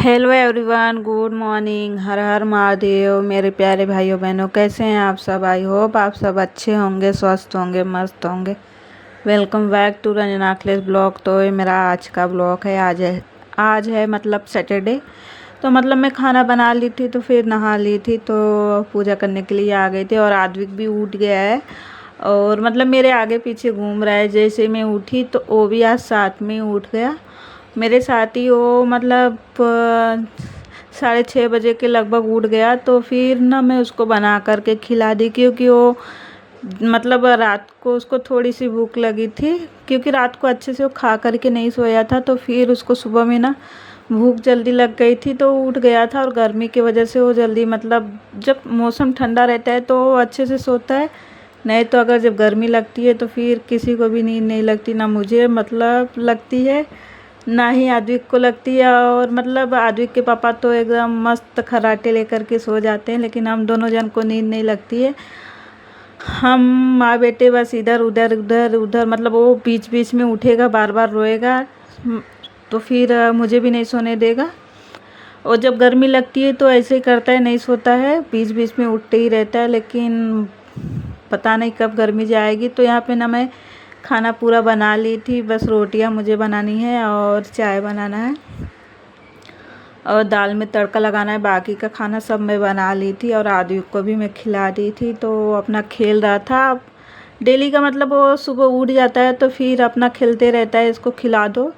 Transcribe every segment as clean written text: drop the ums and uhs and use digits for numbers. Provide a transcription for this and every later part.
Hello everyone, good morning. Har Har Mahadev. मेरे प्यारे भाइयों बहनों, कैसे हैं आप सब? आई होप आप सब अच्छे होंगे, स्वस्थ होंगे, मस्त होंगे। Welcome back to Ranjana Akhilesh blog. तो ये मेरा आज का ब्लॉग है। आज है मतलब सैटरडे। तो मतलब मैं खाना बना ली थी, तो फिर नहा ली थी, तो पूजा करने के लिए आ गई थी। और आद्विक भी उठ गया है और मतलब मेरे आगे पीछे घूम रहा है। जैसे मैं उठी तो वो भी आज साथ में उठ गया मेरे साथ ही। वो मतलब 6:30 बजे के लगभग उठ गया। तो फिर ना मैं उसको बना करके खिला दी, क्योंकि वो मतलब रात को उसको थोड़ी सी भूख लगी थी, क्योंकि रात को अच्छे से वो खा करके नहीं सोया था। तो फिर उसको सुबह में ना भूख जल्दी लग गई थी, तो उठ गया था। और गर्मी की वजह से वो जल्दी मतलब जब मौसम ठंडा रहता है तो वो अच्छे से सोता है, नहीं तो अगर जब गर्मी लगती है तो फिर किसी को भी नींद नहीं लगती। ना मुझे मतलब लगती है, ना ही आद्विक को लगती है। और मतलब आद्विक के पापा तो एकदम मस्त खर्राटे लेकर के सो जाते हैं, लेकिन हम दोनों जन को नींद नहीं लगती है। हम माँ बेटे बस इधर उधर उधर उधर, मतलब वो बीच बीच में उठेगा, बार बार रोएगा, तो फिर मुझे भी नहीं सोने देगा। और जब गर्मी लगती है तो ऐसे ही करता है, नहीं सोता है, बीच बीच में उठते ही रहता है। लेकिन पता नहीं कब गर्मी जाएगी। तो यहाँ पे ना मैं खाना पूरा बना ली थी, बस रोटियां मुझे बनानी है और चाय बनाना है और दाल में तड़का लगाना है। बाकी का खाना सब मैं बना ली थी और आद्विक को भी मैं खिला दी थी। तो वो अपना खेल रहा था। डेली का मतलब वो सुबह उठ जाता है तो फिर अपना खेलते रहता है। इसको खिला दो,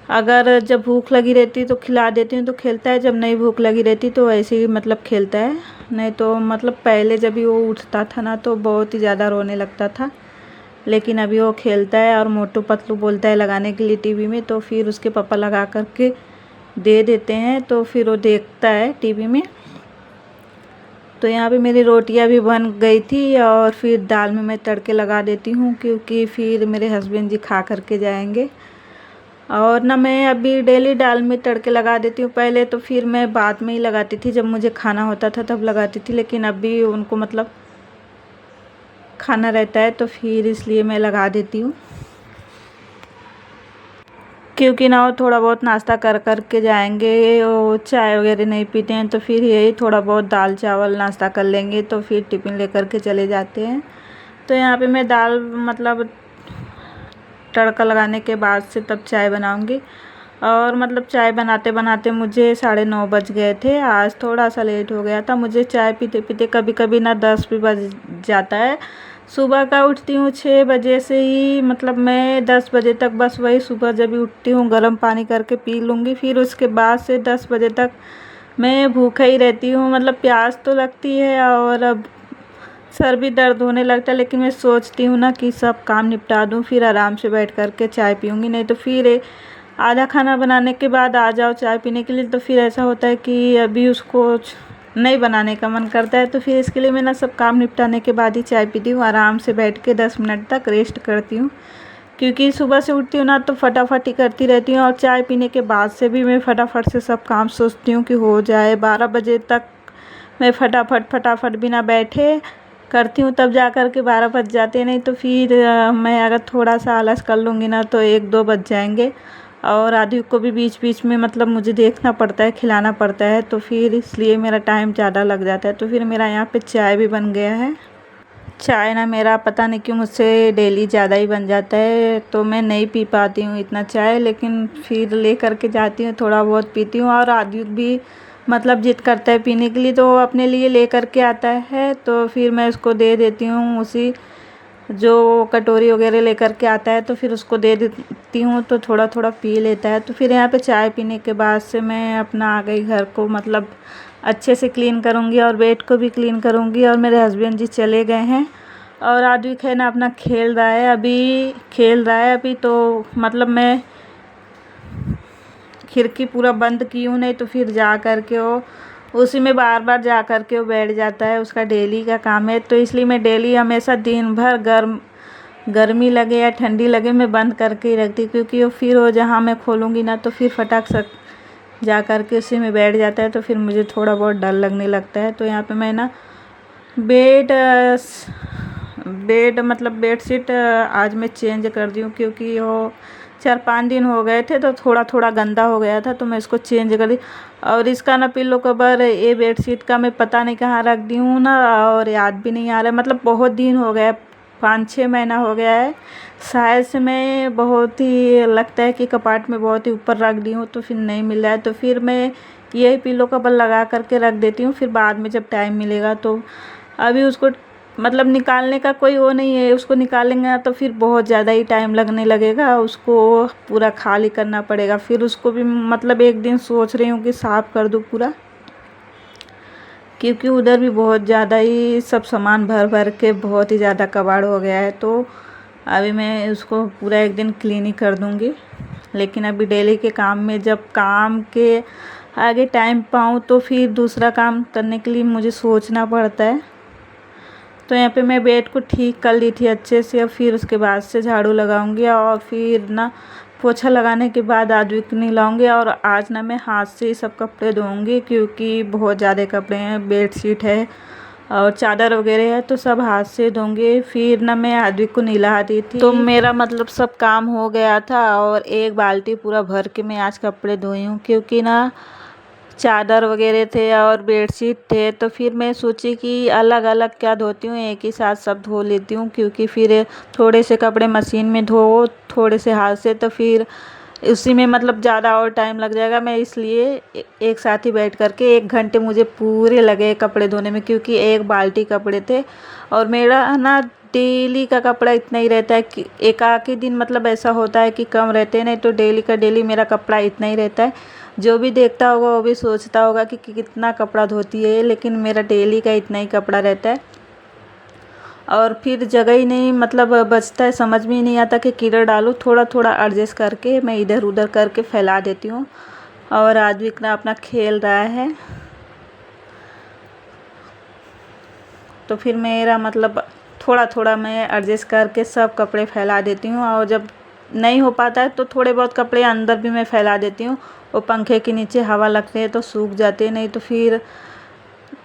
अगर जब भूख लगी रहती तो खिला देती हूँ तो खेलता है, जब नहीं भूख लगी रहती तो ऐसे ही मतलब खेलता है। नहीं तो मतलब पहले जब भी वो उठता था ना तो बहुत ही ज़्यादा रोने लगता था, लेकिन अभी वो खेलता है। और मोटू पतलू बोलता है लगाने के लिए टीवी में, तो फिर उसके पापा लगा करके दे देते हैं, तो फिर वो देखता है टीवी में। तो यहाँ पे मेरी रोटियां भी बन गई थी और फिर दाल में मैं तड़के लगा देती हूँ, क्योंकि फिर मेरे हस्बैंड जी खा करके जाएंगे। और ना मैं अभी डेली दाल में तड़के लगा देती हूँ। पहले तो फिर मैं बाद में ही लगाती थी, जब मुझे खाना होता था तब लगाती थी, लेकिन अभी उनको मतलब खाना रहता है तो फिर इसलिए मैं लगा देती हूँ। क्योंकि ना वो थोड़ा बहुत नाश्ता कर कर के जाएंगे, वो चाय वगैरह नहीं पीते हैं, तो फिर यही थोड़ा बहुत दाल चावल नाश्ता कर लेंगे, तो फिर टिफ़िन लेकर के चले जाते हैं। तो यहाँ पे मैं दाल मतलब तड़का लगाने के बाद से तब चाय बनाऊंगी। और मतलब चाय बनाते बनाते मुझे 9:30 बज गए थे। आज थोड़ा सा लेट हो गया था। मुझे चाय पीते पीते कभी कभी ना 10 भी बज जाता है। सुबह का उठती हूँ 6 बजे से ही, मतलब मैं 10 बजे तक बस वही सुबह जब भी उठती हूँ गर्म पानी करके पी लूँगी। फिर उसके बाद से 10 बजे तक मैं भूखा ही रहती हूँ। मतलब प्यास तो लगती है और अब सर भी दर्द होने लगता है, लेकिन मैं सोचती हूँ ना कि सब काम निपटा दूँ, फिर आराम से बैठ कर के चाय पीऊँगी। नहीं तो फिर आधा खाना बनाने के बाद आ जाओ चाय पीने के लिए, तो फिर ऐसा होता है कि अभी उसको नहीं बनाने का मन करता है। तो फिर इसके लिए मैं ना सब काम निपटाने के बाद ही चाय पीती हूँ, आराम से बैठ के 10 मिनट तक रेस्ट करती हूँ। क्योंकि सुबह से उठती हूँ ना तो फटाफट ही करती रहती हूँ, और चाय पीने के बाद से भी मैं फटाफट से सब काम सोचती हूँ कि हो जाए। 12 बजे तक मैं फटाफट फटाफट बिना बैठे करती हूँ, तब जा कर के 12 बज जाते हैं। नहीं तो फिर मैं अगर थोड़ा सा आलस कर लूँगी ना तो 1-2 बज जाएंगे। और आदि को भी बीच बीच में मतलब मुझे देखना पड़ता है, खिलाना पड़ता है, तो फिर इसलिए मेरा टाइम ज़्यादा लग जाता है। तो फिर मेरा यहाँ पे चाय भी बन गया है। चाय ना मेरा पता नहीं क्यों मुझसे डेली ज़्यादा ही बन जाता है, तो मैं नहीं पी पाती हूँ इतना चाय, लेकिन फिर ले करके जाती हूँ, थोड़ा बहुत पीती हूँ। और आदि भी मतलब जिद करता है पीने के लिए, तो वो अपने लिए ले करके आता है, तो फिर मैं उसको दे देती हूँ। उसी जो कटोरी वगैरह लेकर के आता है तो फिर उसको दे देती हूँ, तो थोड़ा थोड़ा पी लेता है। तो फिर यहाँ पे चाय पीने के बाद से मैं अपना आ गई घर को मतलब अच्छे से क्लीन करूँगी और बेड को भी क्लीन करूँगी। और मेरे हस्बैंड जी चले गए हैं और आद्विक है ना अपना खेल रहा है, अभी तो मतलब मैं खिड़की पूरा बंद की हूँ, नहीं तो फिर जा कर के वो उसी में बार बार जा कर के वो बैठ जाता है। उसका डेली का काम है, तो इसलिए मैं डेली हमेशा दिन भर गर्मी लगे या ठंडी लगे मैं बंद करके ही रखती, क्योंकि वो जहाँ मैं खोलूँगी ना तो फिर फटाक से जा कर के उसी में बैठ जाता है, तो फिर मुझे थोड़ा बहुत डर लगने लगता है। तो यहाँ पे मैं ना बेड मतलब बेडशीट आज मैं चेंज कर दी हूँ, क्योंकि वो 4-5 दिन हो गए थे तो थोड़ा थोड़ा गंदा हो गया था, तो मैं इसको चेंज कर दी। और इसका ना पिल्लो कवर, ये बेडशीट का मैं पता नहीं कहाँ रख दी हूँ ना, और याद भी नहीं आ रहा है। मतलब बहुत दिन हो गया है, 5-6 महीना हो गया है शायद से। मैं बहुत ही लगता है कि कपाट में बहुत ही ऊपर रख दी हूँ, तो फिर नहीं मिल रहा है, तो फिर मैं यही पिल्लो कवर लगा करके रख देती हूँ। फिर बाद में जब टाइम मिलेगा तो अभी उसको मतलब निकालने का कोई वो नहीं है। उसको निकालेंगे ना तो फिर बहुत ज़्यादा ही टाइम लगने लगेगा, उसको पूरा खाली करना पड़ेगा। फिर उसको भी मतलब एक दिन सोच रही हूँ कि साफ़ कर दूँ पूरा, क्योंकि उधर भी बहुत ज़्यादा ही सब सामान भर भर के बहुत ही ज़्यादा कबाड़ हो गया है। तो अभी मैं उसको पूरा एक दिन क्लीन ही कर दूँगी। लेकिन अभी डेली के काम में जब काम के आगे टाइम पाऊँ तो फिर दूसरा काम करने के लिए मुझे सोचना पड़ता है। तो यहाँ पे मैं बेड को ठीक कर ली थी अच्छे से, और फिर उसके बाद से झाड़ू लगाऊंगी, और फिर ना पोछा लगाने के बाद आदविक नहीं लाऊंगी। और आज ना मैं हाथ से ही सब कपड़े धोऊंगी, क्योंकि बहुत ज़्यादा कपड़े हैं, बेडशीट है और चादर वगैरह है, तो सब हाथ से धोंगे। फिर ना मैं आदविक को नहला दी थी, तो मेरा मतलब सब काम हो गया था। और एक बाल्टी पूरा भर के मैं आज कपड़े धोई हूँ, क्योंकि ना चादर वगैरह थे और बेडशीट थे, तो फिर मैं सोची कि अलग अलग क्या धोती हूँ, एक ही साथ सब धो लेती हूँ। क्योंकि फिर थोड़े से कपड़े मशीन में धो, थोड़े से हाथ से, तो फिर उसी में मतलब ज़्यादा और टाइम लग जाएगा। मैं इसलिए एक साथ ही बैठ करके 1 घंटे मुझे पूरे लगे कपड़े धोने में, क्योंकि एक बाल्टी कपड़े थे। और मेरा ना डेली का कपड़ा इतना ही रहता है कि एक आध ही दिन मतलब ऐसा होता है कि कम रहते हैं, नहीं तो डेली का डेली मेरा कपड़ा इतना ही रहता है। जो भी देखता होगा वो भी सोचता होगा कि कितना कपड़ा धोती है, लेकिन मेरा डेली का इतना ही कपड़ा रहता है। और फिर जगह ही नहीं मतलब बचता है, समझ में ही नहीं आता कि किधर डालूँ। थोड़ा थोड़ा एडजस्ट करके मैं इधर उधर करके फैला देती हूँ। और आदविक ना अपना खेल रहा है, तो फिर मेरा मतलब थोड़ा थोड़ा मैं एडजस्ट करके सब कपड़े फैला देती हूँ। और जब नहीं हो पाता है तो थोड़े बहुत कपड़े अंदर भी मैं फैला देती हूँ। वो पंखे के नीचे हवा लगते हैं तो सूख जाते हैं, नहीं तो फिर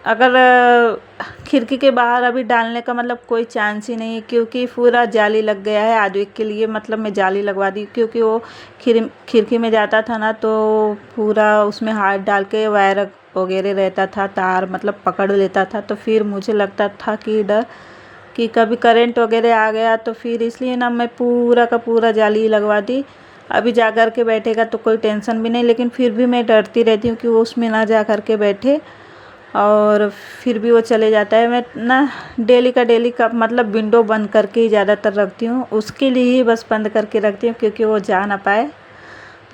अगर खिड़की के बाहर अभी डालने का मतलब कोई चांस ही नहीं है, क्योंकि पूरा जाली लग गया है आदविक के लिए। मतलब मैं जाली लगवा दी, क्योंकि वो खिड़की में जाता था ना, तो पूरा उसमें हाथ डाल के वायर वगैरह रहता था, तार मतलब पकड़ लेता था। तो फिर मुझे लगता था कि डर कि कभी करंट वगैरह आ गया, तो फिर इसलिए ना मैं पूरा का पूरा जाली लगवा दी। अभी जा कर के बैठेगा तो कोई टेंशन भी नहीं, लेकिन फिर भी मैं डरती रहती हूँ कि वो उसमें ना जा कर के बैठे, और फिर भी वो चले जाता है। मैं ना डेली का मतलब विंडो बंद करके ही ज़्यादातर रखती हूँ, उसके लिए ही बस बंद करके रखती हूँ, क्योंकि वो जा ना पाए।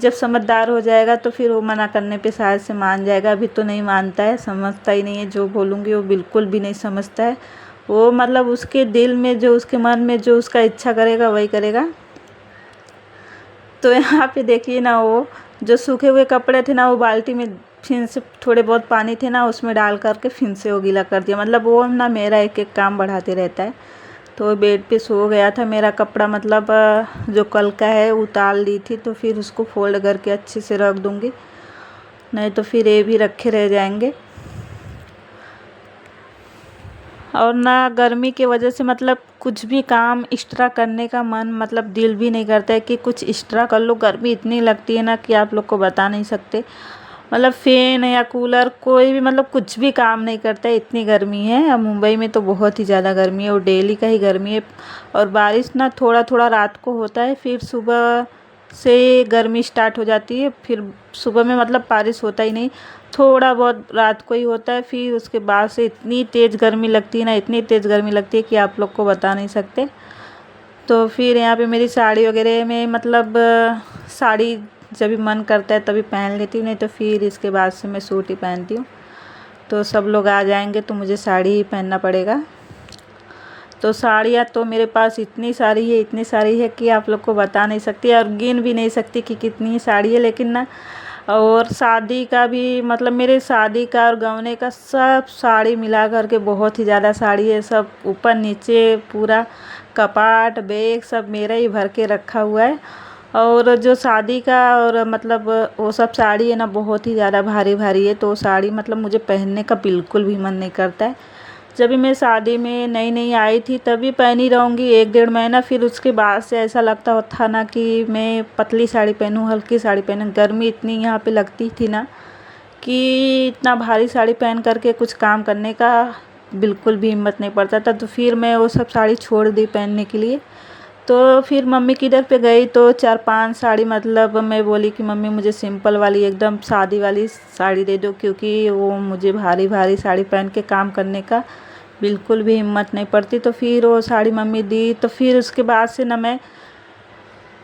जब समझदार हो जाएगा तो फिर वो मना करने पे शायद से मान जाएगा। अभी तो नहीं मानता है, समझता ही नहीं है, जो बोलूँगी वो बिल्कुल भी नहीं समझता है। वो मतलब उसके दिल में जो, उसके मन में जो उसका इच्छा करेगा वही करेगा। तो यहाँ पे देखिए ना, वो जो सूखे हुए कपड़े थे ना, वो बाल्टी में फिर से थोड़े बहुत पानी थे ना, उसमें डाल करके फिर से वो गीला कर दिया। मतलब वो ना मेरा एक एक काम बढ़ाते रहता है। तो बेड पे सो गया था। मेरा कपड़ा मतलब जो कल का है उतार ली थी, तो फिर उसको फोल्ड करके अच्छे से रख दूँगी, नहीं तो फिर ये भी रखे रह जाएंगे। और ना गर्मी की वजह से मतलब कुछ भी काम एक्स्ट्रा करने का मन मतलब दिल भी नहीं करता है कि कुछ एक्स्ट्रा कर लो। गर्मी इतनी लगती है ना कि आप लोग को बता नहीं सकते। मतलब फ़ैन या कूलर कोई भी मतलब कुछ भी काम नहीं करता है, इतनी गर्मी है। अब मुंबई में तो बहुत ही ज़्यादा गर्मी है, और डेली का ही गर्मी है। और बारिश ना थोड़ा थोड़ा रात को होता है, फिर सुबह से गर्मी स्टार्ट हो जाती है। फिर सुबह में मतलब बारिश होता ही नहीं, थोड़ा बहुत रात को ही होता है। फिर उसके बाद से इतनी तेज़ गर्मी लगती है ना, इतनी तेज़ गर्मी लगती है कि आप लोग को बता नहीं सकते। तो फिर यहाँ पे मेरी साड़ी वगैरह में मतलब साड़ी जब भी मन करता है तभी पहन लेती हूँ, नहीं तो फिर इसके बाद से मैं सूट ही पहनती हूँ। तो सब लोग आ जाएंगे तो मुझे साड़ी ही पहनना पड़ेगा। तो साड़ियाँ तो मेरे पास इतनी सारी है कि आप लोग को बता नहीं सकती, और गिन भी नहीं सकती कि कितनी साड़ी है। लेकिन ना, और शादी का भी मतलब मेरे शादी का और गौने का सब साड़ी मिला करके बहुत ही ज़्यादा साड़ी है। सब ऊपर नीचे पूरा कपाट बैग सब मेरा ही भर के रखा हुआ है। और जो शादी का और मतलब वो सब साड़ी है ना, बहुत ही ज़्यादा भारी भारी है। तो साड़ी मतलब मुझे पहनने का बिल्कुल भी मन नहीं करता है। जब भी मैं शादी में नई नई आई थी तभी पहनी रहूँगी 1-1.5 महीना, फिर उसके बाद से ऐसा लगता था ना कि मैं पतली साड़ी पहनूँ, हल्की साड़ी पहनूँ। गर्मी इतनी यहाँ पे लगती थी ना कि इतना भारी साड़ी पहन करके कुछ काम करने का बिल्कुल भी हिम्मत नहीं पड़ता था। तो फिर मैं वो सब साड़ी छोड़ दी पहनने के लिए। तो फिर मम्मी की इधर पे गई तो 4-5 साड़ी, मतलब मैं बोली कि मम्मी मुझे सिंपल वाली एकदम सादी वाली साड़ी दे दो, क्योंकि वो मुझे भारी भारी साड़ी पहन के काम करने का बिल्कुल भी हिम्मत नहीं पड़ती। तो फिर वो साड़ी मम्मी दी। तो फिर उसके बाद से ना मैं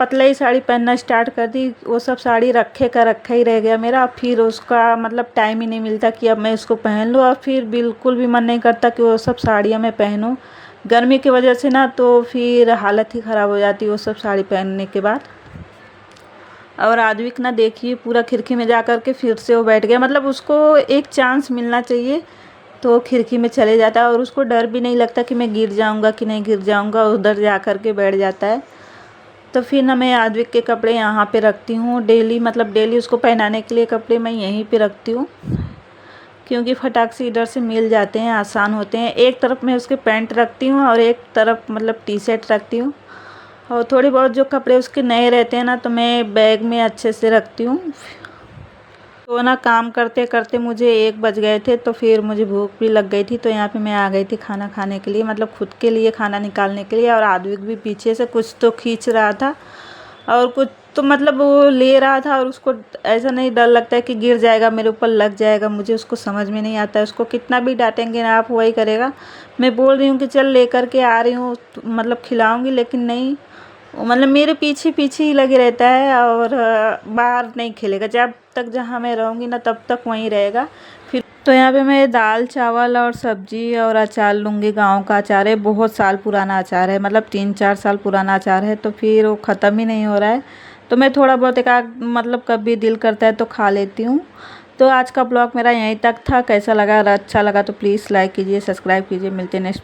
पतला ही साड़ी पहनना स्टार्ट कर दी। वो सब साड़ी रखे का रखा ही रह गया मेरा। फिर उसका मतलब टाइम ही नहीं मिलता कि अब मैं उसको पहन लूँ, और फिर बिल्कुल भी मन नहीं करता कि वो सब साड़ियाँ मैं पहनूँ गर्मी की वजह से ना। तो फिर हालत ही ख़राब हो जाती है वो सब साड़ी पहनने के बाद। और आद्विक ना देखिए पूरा खिड़की में जा कर के फिर से वो बैठ गया, मतलब उसको एक चांस मिलना चाहिए तो खिड़की में चले जाता है, और उसको डर भी नहीं लगता कि मैं गिर जाऊंगा कि नहीं गिर जाऊंगा, उधर जा कर के बैठ जाता है। तो फिर ना मैं आद्विक के कपड़े यहाँ पे रखती हूँ डेली, मतलब डेली उसको पहनाने के लिए कपड़े मैं यहीं पे रखती हूँ, क्योंकि फटाक से इधर से मिल जाते हैं, आसान होते हैं। एक तरफ मैं उसके पैंट रखती हूँ और एक तरफ मतलब टी शर्ट रखती हूँ, और थोड़ी बहुत जो कपड़े उसके नए रहते हैं ना तो मैं बैग में अच्छे से रखती हूँ। तो ना काम करते करते मुझे 1 बज गए थे, तो फिर मुझे भूख भी लग गई थी। तो यहाँ पे मैं आ गई थी खाना खाने के लिए, मतलब खुद के लिए खाना निकालने के लिए। और आद्विक भी पीछे से कुछ तो खींच रहा था और कुछ तो मतलब वो ले रहा था, और उसको ऐसा नहीं डर लगता है कि गिर जाएगा मेरे ऊपर लग जाएगा, मुझे उसको समझ में नहीं आता है। उसको कितना भी डांटेंगे ना आप वही करेगा। मैं बोल रही हूँ कि चल लेकर के आ रही हूँ, मतलब खिलाऊँगी, लेकिन नहीं, वो मतलब मेरे पीछे पीछे ही लगे रहता है, और बाहर नहीं खेलेगा। जब तक जहाँ मैं रहूँगी ना तब तक वहीं रहेगा। फिर तो यहाँ पे मैं दाल चावल और सब्जी और अचार लूँगी। गांव का अचार है, बहुत साल पुराना अचार है, मतलब 3-4 साल पुराना अचार है। तो फिर वो ख़त्म ही नहीं हो रहा है, तो मैं थोड़ा बहुत एक आध मतलब कभी दिल करता है तो खा लेती हूँ। तो आज का ब्लॉग मेरा यहीं तक था। कैसा लगा, अगर अच्छा लगा तो प्लीज़ लाइक कीजिए, सब्सक्राइब कीजिए। मिलते हैं नेक्स्ट